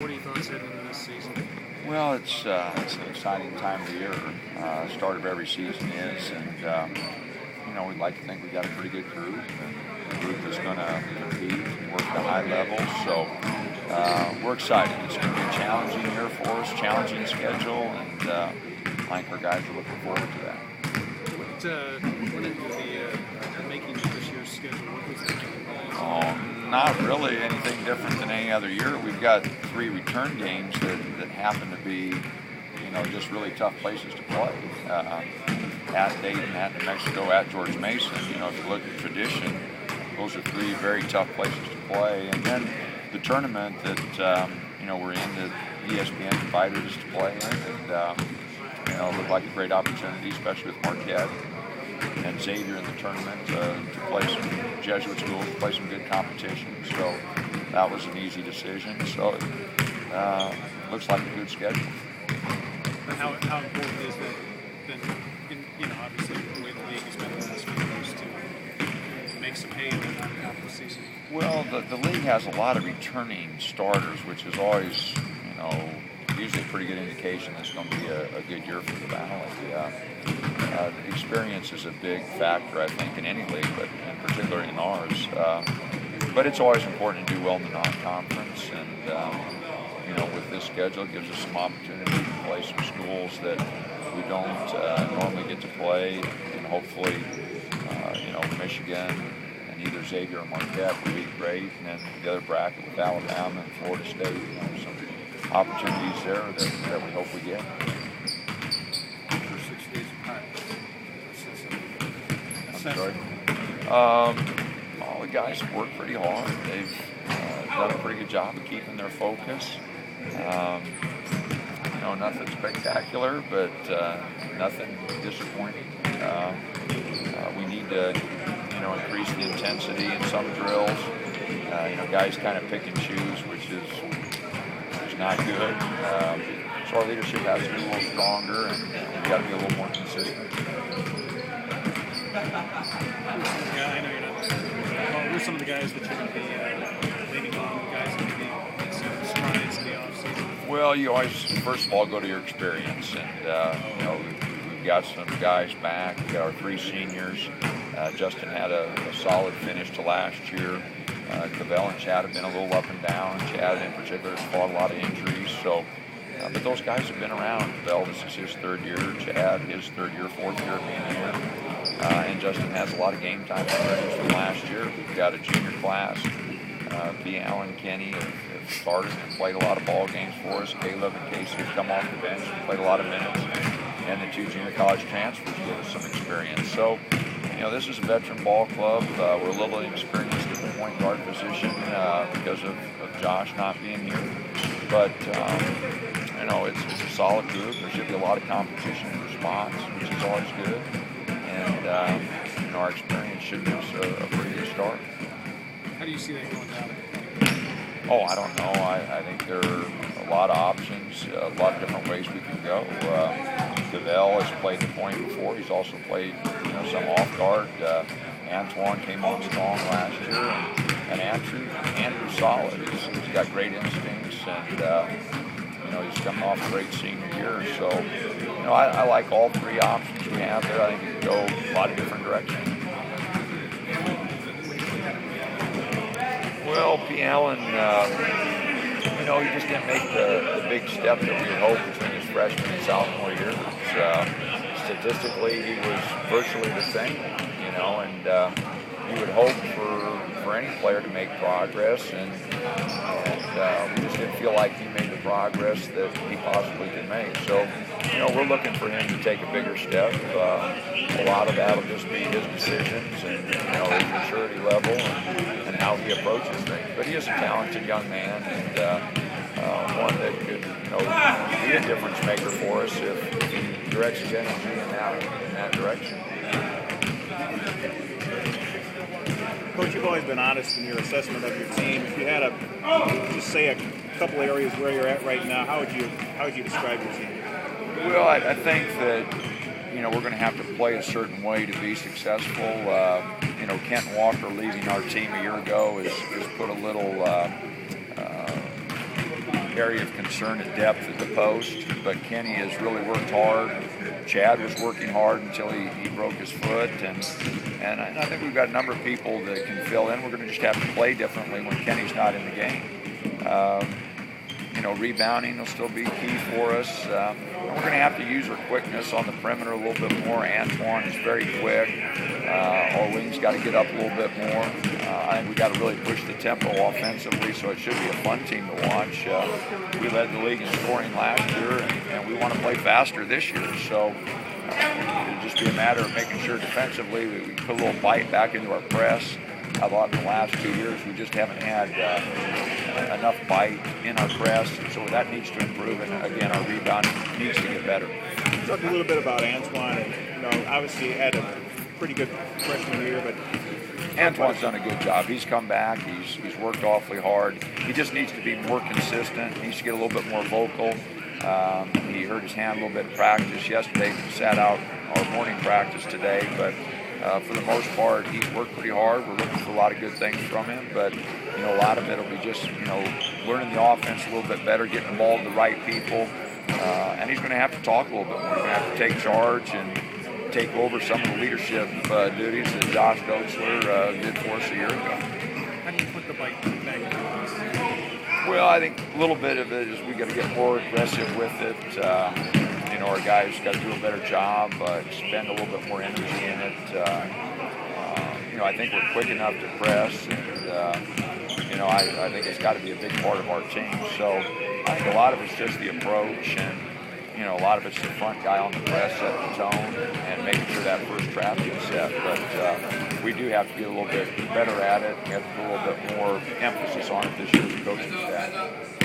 What are your thoughts heading into this season? Well, it's an exciting time of the year. Start of every season is, and we'd like to think we got a pretty good group, and a group that's going to compete and work at a high level. So we're excited. It's going to be a challenging year for us, challenging schedule, and I think our guys are looking forward to that. What into the making of this year's schedule? What was that? Not really anything different than any other year. We've got 3 return games that happen to be, just really tough places to play. At Dayton, at New Mexico, at George Mason. If you look at tradition, those are 3 very tough places to play. And then the tournament that we're in, that ESPN invited us to play in, and looked like a great opportunity, especially with Marquette and Xavier in the tournament to play some Jesuit schools, to play some good competition. So that was an easy decision. So it looks like a good schedule. And how important is that then, obviously the way the league has been the last few years to make some hay in the non-conference season? Well, the league has a lot of returning starters, which is always, usually a pretty good indication it's going to be a good year for the Valley. The experience is a big factor, I think, in any league, but in particular in ours. But it's always important to do well in the non-conference, and with this schedule, it gives us some opportunity to play some schools that we don't normally get to play, and hopefully, Michigan and either Xavier or Marquette would be great, and then the other bracket with Alabama and Florida State, some opportunities there that we hope we get. For 6 days of practice. I'm sorry. All the guys have worked pretty hard. They've done a pretty good job of keeping their focus. Nothing spectacular, but nothing disappointing. We need to, increase the intensity in some drills. Guys kind of pick and choose, which is not good. So our leadership has to be a little stronger, and we've got to be a little more consistent. Yeah, I know you're not. Who are some of the guys that you're going to be leaning on? Guys that maybe make some strides in the offseason? Well, you always, first of all, go to your experience, and we've got some guys back. We've got our 3 seniors. Justin had a solid finish to last year. Cavell and Chad have been a little up and down. Chad in particular has fought a lot of injuries. So, but those guys have been around. Cavell, this is his 3rd year. Chad, his 3rd year, 4th year being here. And Justin has a lot of game time already from last year. We've got a junior class. B. Allen, Kenny have started and played a lot of ball games for us. Caleb and Casey have come off the bench and played a lot of minutes. And the 2 junior college transfers give us some experience. So, this is a veteran ball club. We're a little inexperienced at the point guard position because of Josh not being here. But, it's a solid group. There should be a lot of competition in response, which is always good. And, our experience should give us a pretty good start. How do you see that going down? Oh, I don't know. I think there are a lot of options, a lot of different ways we can go. Cavell has played the point before. He's also played, some off guard. Antoine came on strong last year, and Andrew's solid. He's got great instincts, and he's coming off a great senior year. So, I like all 3 options we have there. I think it can go a lot of different directions. Well, P. Allen, he just didn't make the big step that we had hoped between his freshman and sophomore year. Statistically, he was virtually the same, and you would hope for any player to make progress, and we just didn't feel like he made the progress that he possibly could make. So, we're looking for him to take a bigger step. A lot of that will just be his decisions and, his maturity level and how he approaches things. But he is a talented young man, and one that could, be a difference maker for us if he directs his energy in that direction. Coach, you've always been honest in your assessment of your team. If you had just say a couple areas where you're at right now, how would you describe your team? Well, I think that we're going to have to play a certain way to be successful. Kent Walker leaving our team a year ago has put a little area of concern at depth at the post, but Kenny has really worked hard. Chad was working hard until he broke his foot, and I think we've got a number of people that can fill in. We're going to just have to play differently when Kenny's not in the game. Rebounding will still be key for us. We're going to have to use our quickness on the perimeter a little bit more. Antoine is very quick. Our wings got to get up a little bit more. I think we got to really push the tempo offensively, so it should be a fun team to watch. We led the league in scoring last year, and we want to play faster this year. So it'll just be a matter of making sure defensively we put a little bite back into our press. I thought in the last 2 years we just haven't had enough bite in our press, so that needs to improve. And again, our rebound needs to get better. Talk a little bit about Antoine. Obviously he had a pretty good freshman year, but Antoine's done a good job. He's come back. He's worked awfully hard. He just needs to be more consistent. He needs to get a little bit more vocal. He hurt his hand a little bit in practice yesterday. He sat out our morning practice today, but for the most part, he's worked pretty hard. We're looking for a lot of good things from him, but a lot of it will be just learning the offense a little bit better, getting the ball to the right people, and he's going to have to talk a little bit more. He's going to have to take charge and take over some of the leadership duties that Josh Doaksler did for us a year ago. How do you put the bite back into this? Well, I think a little bit of it is we got to get more aggressive with it. Our guys got to do a better job, spend a little bit more energy in it. I think we're quick enough to press, and I think it's got to be a big part of our team. So I think a lot of it's just the approach, and a lot of it's the front guy on the press setting the tone and making sure that first trap gets set. But we do have to get a little bit better at it. We have to put a little bit more emphasis on it this year as a coaching staff.